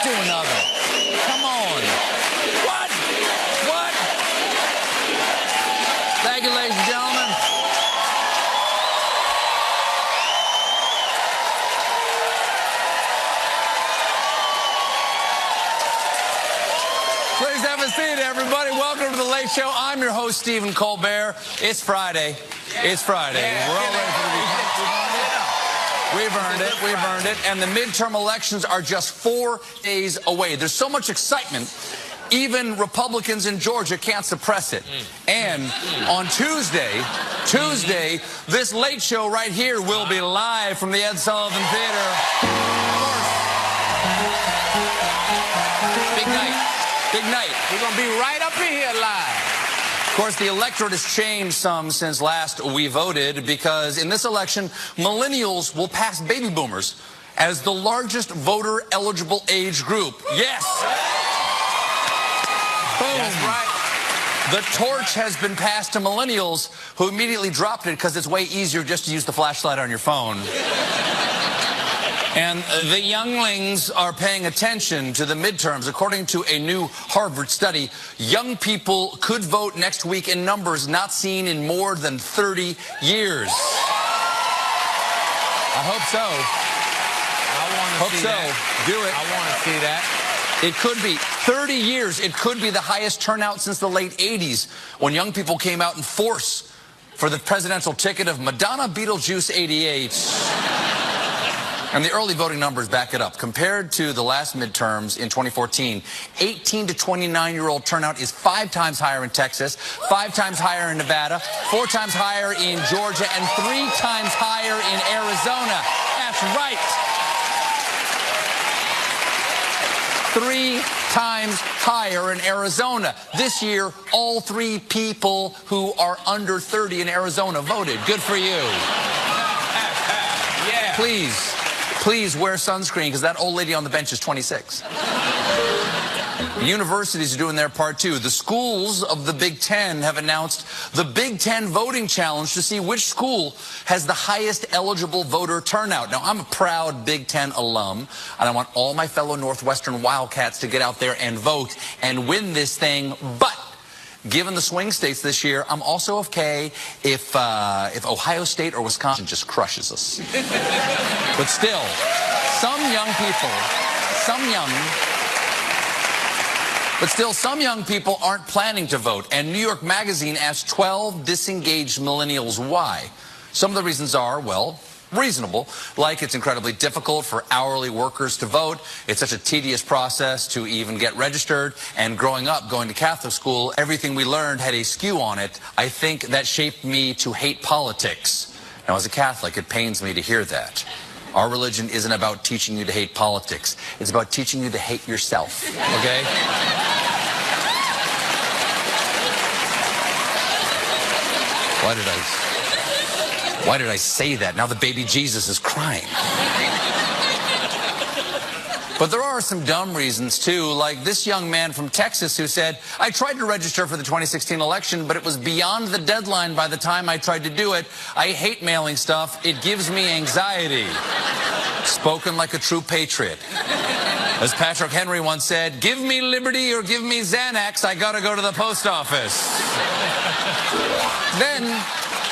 to another. Come on. What? What? Thank you, ladies and gentlemen. Please have a seat, everybody. Welcome to The Late Show. I'm your host, Stephen Colbert. It's Friday. It's Friday. We're all ready for the weekend. We've earned it. We've earned it. And the midterm elections are just 4 days away. There's so much excitement, even Republicans in Georgia can't suppress it. And on Tuesday, this Late Show right here will be live from the Ed Sullivan Theater. Big night. Big night. We're going to be right up in here live. Of course, the electorate has changed some since last we voted, because in this election, millennials will pass baby boomers as the largest voter-eligible age group. Yes! Boom. That's right. The torch has been passed to millennials, who immediately dropped it because it's way easier just to use the flashlight on your phone. And the younglings are paying attention to the midterms. According to a new Harvard study, young people could vote next week in numbers not seen in more than 30 years. I hope so. I want to see that. Do it. I want to see that. It could be 30 years. It could be the highest turnout since the late 80s, when young people came out in force for the presidential ticket of Madonna Beetlejuice 88. And the early voting numbers back it up. Compared to the last midterms in 2014, 18 to 29-year-old turnout is 5 times higher in Texas, 5 times higher in Nevada, 4 times higher in Georgia, and 3 times higher in Arizona. That's right. 3 times higher in Arizona. This year, all 3 people who are under 30 in Arizona voted. Good for you. Yeah. Please wear sunscreen, because that old lady on the bench is 26. Universities are doing their part, too. The schools of the Big Ten have announced the Big Ten voting challenge to see which school has the highest eligible voter turnout. Now, I'm a proud Big Ten alum, and I want all my fellow Northwestern Wildcats to get out there and vote and win this thing. But given the swing states this year, I'm also okay if Ohio State or Wisconsin just crushes us. But still, some young people aren't planning to vote. And New York Magazine asked 12 disengaged millennials why. Some of the reasons are, well, reasonable, like it's incredibly difficult for hourly workers to vote. It's such a tedious process to even get registered. And growing up, going to Catholic school, everything we learned had a skew on it. I think that shaped me to hate politics. Now, as a Catholic, it pains me to hear that. Our religion isn't about teaching you to hate politics. It's about teaching you to hate yourself, okay? Why did I say that? Now the baby Jesus is crying. But there are some dumb reasons, too, like this young man from Texas who said, I tried to register for the 2016 election, but it was beyond the deadline by the time I tried to do it. I hate mailing stuff. It gives me anxiety. Spoken like a true patriot. As Patrick Henry once said, give me liberty or give me Xanax, I gotta go to the post office. Then,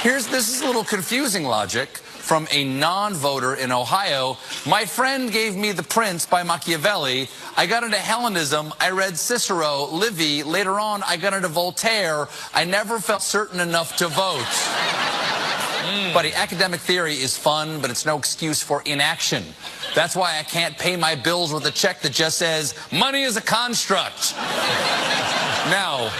this is a little confusing logic from a non-voter in Ohio. My friend gave me The Prince by Machiavelli. I got into Hellenism. I read Cicero, Livy. Later on, I got into Voltaire. I never felt certain enough to vote. Buddy, academic theory is fun, but it's no excuse for inaction. That's why I can't pay my bills with a check that just says, money is a construct. Now,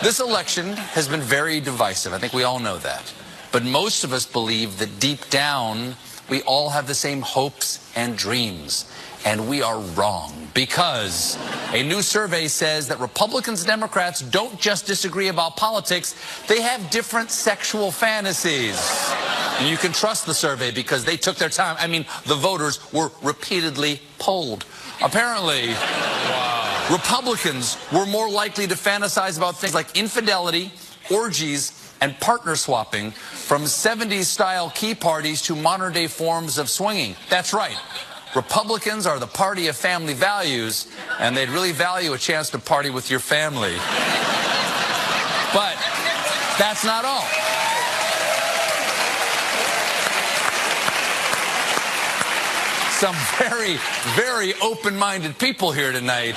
this election has been very divisive. I think we all know that. But most of us believe that deep down, we all have the same hopes and dreams. And we are wrong, because a new survey says that Republicans and Democrats don't just disagree about politics, they have different sexual fantasies. And you can trust the survey because they took their time. I mean, the voters were repeatedly polled. Apparently, Republicans were more likely to fantasize about things like infidelity, orgies, and partner swapping, from 70s-style key parties to modern-day forms of swinging. That's right. Republicans are the party of family values, and they'd really value a chance to party with your family. But that's not all. Some very, very open-minded people here tonight.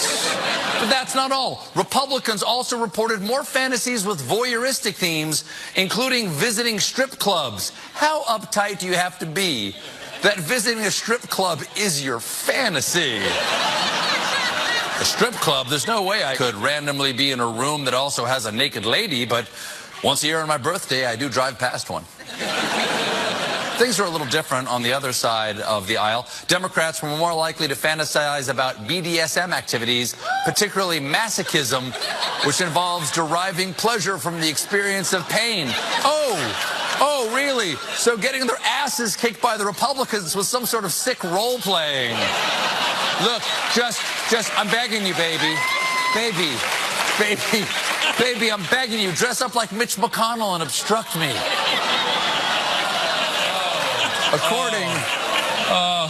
But that's not all. Republicans also reported more fantasies with voyeuristic themes, including visiting strip clubs. How uptight do you have to be that visiting a strip club is your fantasy? A strip club, there's no way I could randomly be in a room that also has a naked lady, but once a year on my birthday, I do drive past one. Things are a little different on the other side of the aisle. Democrats were more likely to fantasize about BDSM activities, particularly masochism, which involves deriving pleasure from the experience of pain. Oh, really? So getting their asses kicked by the Republicans was some sort of sick role-playing. Look, just, I'm begging you, baby, I'm begging you, dress up like Mitch McConnell and obstruct me. According... Wow.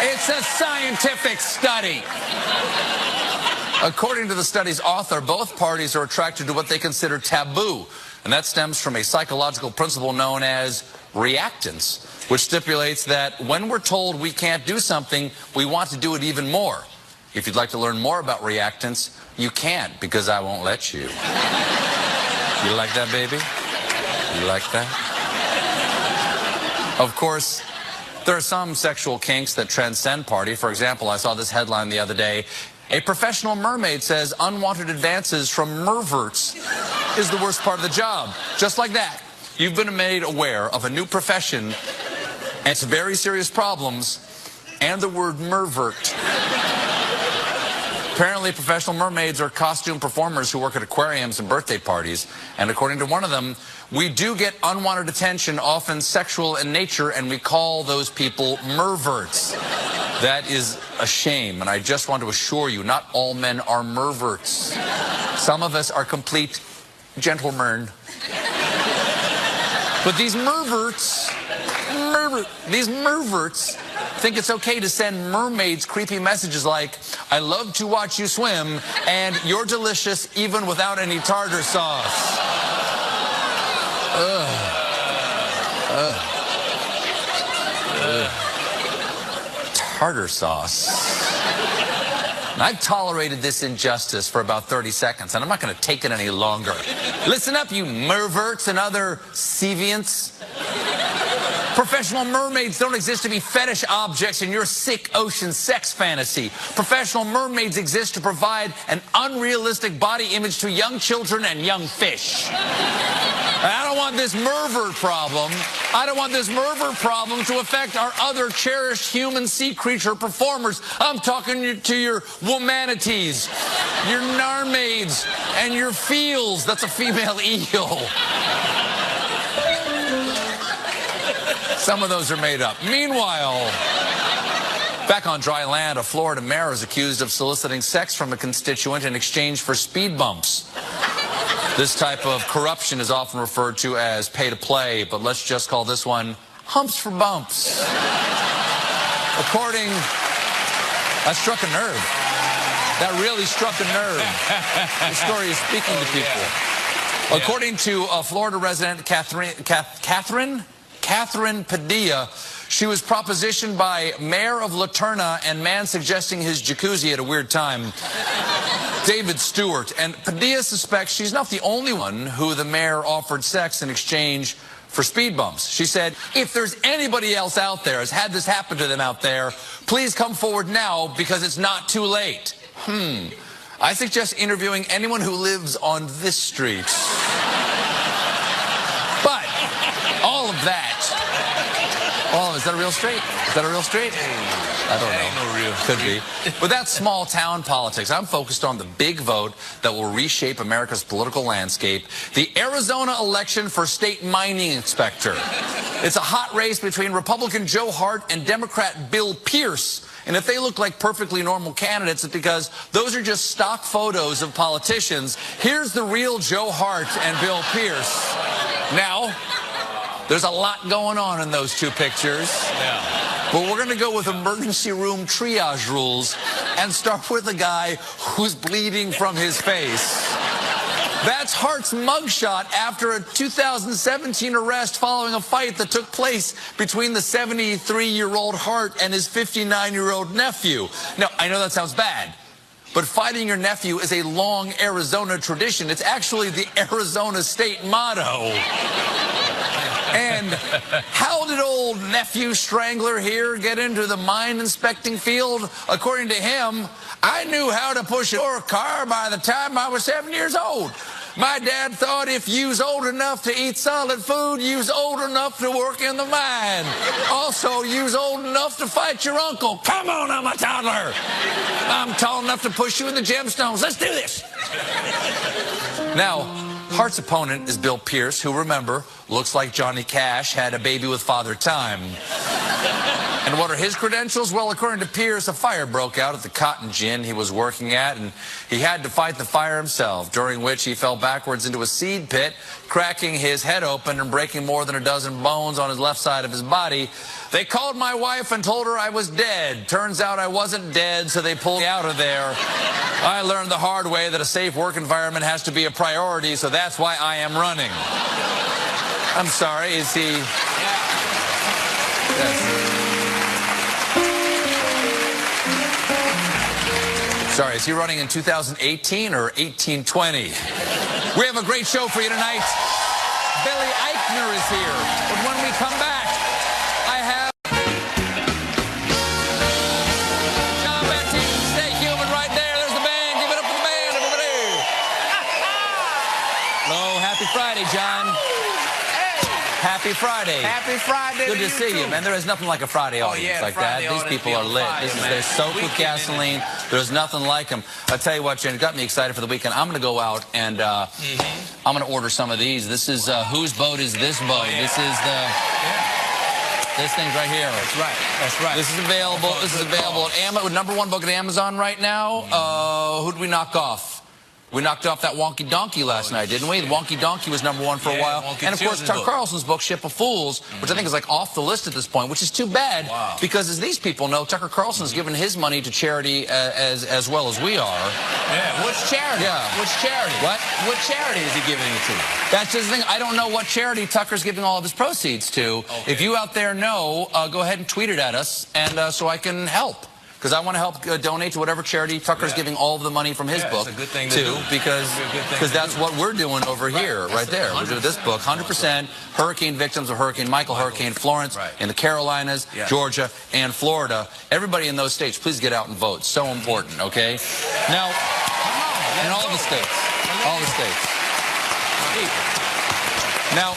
It's a scientific study. According to the study's author, both parties are attracted to what they consider taboo, and that stems from a psychological principle known as reactance, which stipulates that when we're told we can't do something, we want to do it even more. If you'd like to learn more about reactance, you can't, because I won't let you. You like that, baby? You like that? Of course, there are some sexual kinks that transcend party. For example, I saw this headline the other day. A professional mermaid says unwanted advances from merverts is the worst part of the job. Just like that, you've been made aware of a new profession and its very serious problems and the word mervert. Apparently, professional mermaids are costume performers who work at aquariums and birthday parties. And according to one of them, we do get unwanted attention, often sexual in nature, and we call those people merverts. That is a shame, and I just want to assure you, not all men are merverts. Some of us are complete gentlemen. But these merverts think it's okay to send mermaids creepy messages like, I love to watch you swim, and you're delicious even without any tartar sauce. Tartar sauce. And I've tolerated this injustice for about 30 seconds, and I'm not going to take it any longer. Listen up, you merverts and other seviants. Professional mermaids don't exist to be fetish objects in your sick ocean sex fantasy. Professional mermaids exist to provide an unrealistic body image to young children and young fish. And I don't want this mervert problem. I don't want this mervert problem to affect our other cherished human sea creature performers. I'm talking to your womanities, your narmaids, and your feels. That's a female eel. Some of those are made up. Meanwhile, back on dry land, a Florida mayor is accused of soliciting sex from a constituent in exchange for speed bumps. This type of corruption is often referred to as pay to play, but let's just call this one humps for bumps. That struck a nerve. That really struck a nerve. The story is speaking to people. Yeah. According to a Florida resident, Catherine Padilla, she was propositioned by Mayor of Laterna and man suggesting his jacuzzi at a weird time, David Stewart. And Padilla suspects she's not the only one who the mayor offered sex in exchange for speed bumps. She said, if there's anybody else out there has had this happen to them out there, please come forward now because it's not too late. I suggest interviewing anyone who lives on this street. But all of that. Oh, is that a real street? Is that a real street? I don't know. Ain't no real Could be. But that's small town politics. I'm focused on the big vote that will reshape America's political landscape. The Arizona election for state mining inspector. It's a hot race between Republican Joe Hart and Democrat Bill Pierce. And if they look like perfectly normal candidates, it's because those are just stock photos of politicians. Here's the real Joe Hart and Bill Pierce. Now, There's a lot going on in those two pictures. Yeah. But we're going to go with emergency room triage rules and start with a guy who's bleeding from his face. That's Hart's mugshot after a 2017 arrest following a fight that took place between the 73-year-old Hart and his 59-year-old nephew. Now, I know that sounds bad, but fighting your nephew is a long Arizona tradition. It's actually the Arizona state motto. And how did old nephew Strangler here get into the mine inspecting field? According to him, I knew how to push a car by the time I was 7 years old. My dad thought if you's old enough to eat solid food, you's old enough to work in the mine. Also, you's old enough to fight your uncle. Come on, I'm a toddler. I'm tall enough to push you in the gemstones. Let's do this. Now, Hart's opponent is Bill Pierce, who, remember, looks like Johnny Cash had a baby with Father Time. And what are his credentials? Well, according to Pierce, a fire broke out at the Cotton Gin he was working at, and he had to fight the fire himself, during which he fell backwards into a seed pit, cracking his head open and breaking more than a dozen bones on his left side of his body. They called my wife and told her I was dead. Turns out I wasn't dead, so they pulled me out of there. I learned the hard way that a safe work environment has to be a priority, so that's why I am running. I'm sorry, is he... Yes. Sorry, is he running in 2018 or 1820? We have a great show for you tonight. Billy Eichner is here. But when we come back, I have John Bettine, stay human right there. There's the band. Give it up for the band, everybody. Hello, happy Friday, John. Happy Friday. Happy Friday. Good to see you, man. There is nothing like a Friday audience like that. These people are lit. They're soaked with gasoline. There's nothing like them. I'll tell you what, Jen, it got me excited for the weekend. I'm going to go out and I'm going to order some of these. This is Whose Boat Is This Boat? This is this thing's right here. That's right. That's right. This is available. This is available at Amazon. #1 book at Amazon right now. Who did we knock off? We knocked off that Wonky Donkey last night, didn't we? The Wonky Donkey was #1 for a while. And, of course, Tucker Carlson's book, Ship of Fools, which I think is like off the list at this point, which is too bad because, as these people know, Tucker Carlson's given his money to charity as well as we are. Yeah, which charity? Yeah. Which charity? What? What charity is he giving it to? That's just the thing. I don't know what charity Tucker's giving all of his proceeds to. Okay. If you out there know, go ahead and tweet it at us, and so I can help. Because I want to help donate to whatever charity Tucker's giving all of the money from his book it's a good thing to do. because that's what we're doing over here, right there. We're doing this book, 100% hurricane victims of Hurricane Michael, Hurricane Florence, in the Carolinas, Georgia, and Florida. Everybody in those states, please get out and vote. So important, okay? Now, in all the states, all the states. Now,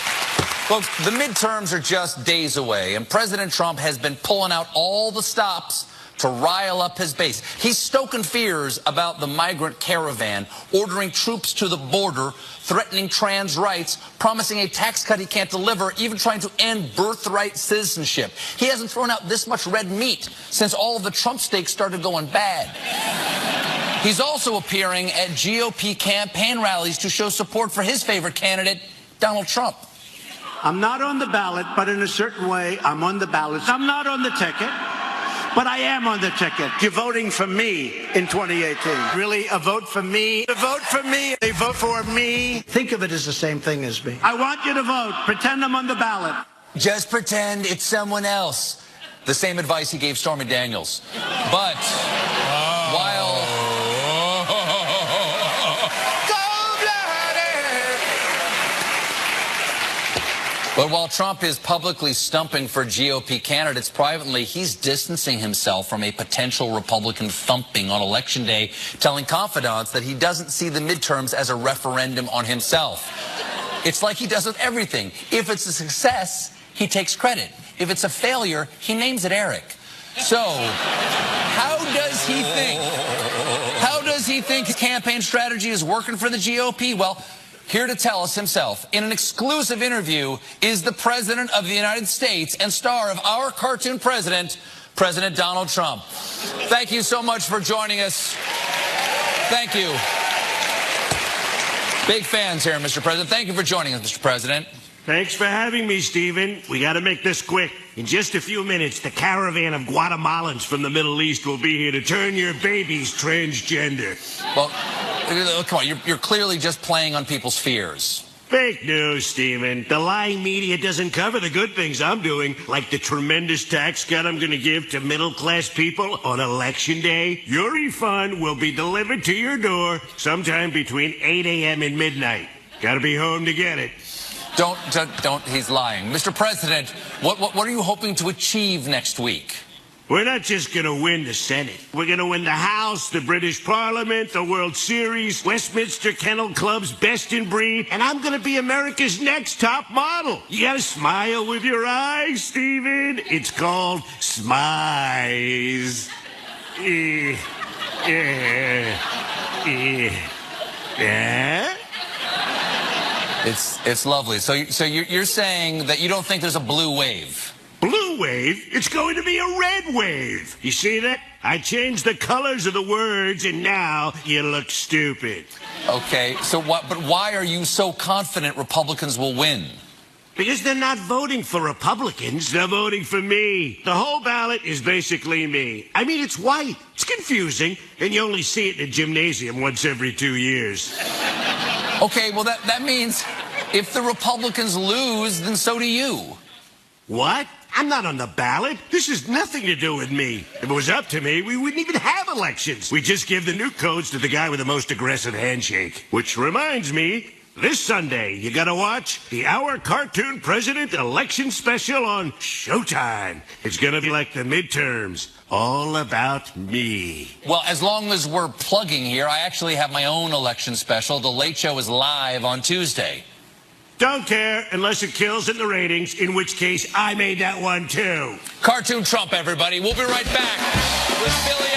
folks, the midterms are just days away, and President Trump has been pulling out all the stops to rile up his base. He's stoking fears about the migrant caravan, ordering troops to the border, threatening trans rights, promising a tax cut he can't deliver, even trying to end birthright citizenship. He hasn't thrown out this much red meat since all of the Trump steaks started going bad. He's also appearing at GOP campaign rallies to show support for his favorite candidate, Donald Trump. I'm not on the ballot, but in a certain way, I'm on the ballot. I'm not on the ticket. But I am on the ticket. You're voting for me in 2018. Really, a vote for me? A vote for me? They vote for me? Think of it as the same thing as me. I want you to vote. Pretend I'm on the ballot. Just pretend it's someone else. The same advice he gave Stormy Daniels. But while... But while Trump is publicly stumping for GOP candidates privately, he's distancing himself from a potential Republican thumping on Election Day, telling confidants that he doesn't see the midterms as a referendum on himself. It's like he does with everything. If it's a success, he takes credit. If it's a failure, he names it Eric. So, how does he think? How does he think his campaign strategy is working for the GOP? Well, here to tell us himself, in an exclusive interview, is the President of the United States and star of our cartoon president, President Donald Trump. Thank you so much for joining us. Thank you. Big fans here, Mr. President. Thank you for joining us, Mr. President. Thanks for having me, Stephen. We got to make this quick. In just a few minutes, the caravan of Guatemalans from the Middle East will be here to turn your babies transgender. Well, come on, you're clearly just playing on people's fears. Fake news, Stephen. The lying media doesn't cover the good things I'm doing, like the tremendous tax cut I'm going to give to middle-class people on Election Day. Your refund will be delivered to your door sometime between 8 a.m. and midnight. Got to be home to get it. Don't, he's lying. Mr. President, what are you hoping to achieve next week? We're not just going to win the Senate. We're going to win the House, the British Parliament, the World Series, Westminster Kennel Club's Best in Breed, and I'm going to be America's next top model. You got to smile with your eyes, Stephen. It's called Smize. It's lovely. So you're saying that you don't think there's a blue wave? Blue wave? It's going to be a red wave. You see that? I changed the colors of the words, and now you look stupid. Okay, but why are you so confident Republicans will win? Because they're not voting for Republicans, they're voting for me. The whole ballot is basically me. I mean, it's white. It's confusing, and you only see it in a gymnasium once every 2 years. Okay, well, that means if the Republicans lose, then so do you. What? I'm not on the ballot. This has nothing to do with me. If it was up to me, we wouldn't even have elections. We just give the new codes to the guy with the most aggressive handshake. Which reminds me, this Sunday, you gotta watch the Our Cartoon President election special on Showtime. It's gonna be like the midterms, all about me. Well, as long as we're plugging here, I actually have my own election special. The Late Show is live on Tuesday. Don't care unless it kills in the ratings, in which case I made that one too. Cartoon Trump, everybody. We'll be right back with Billy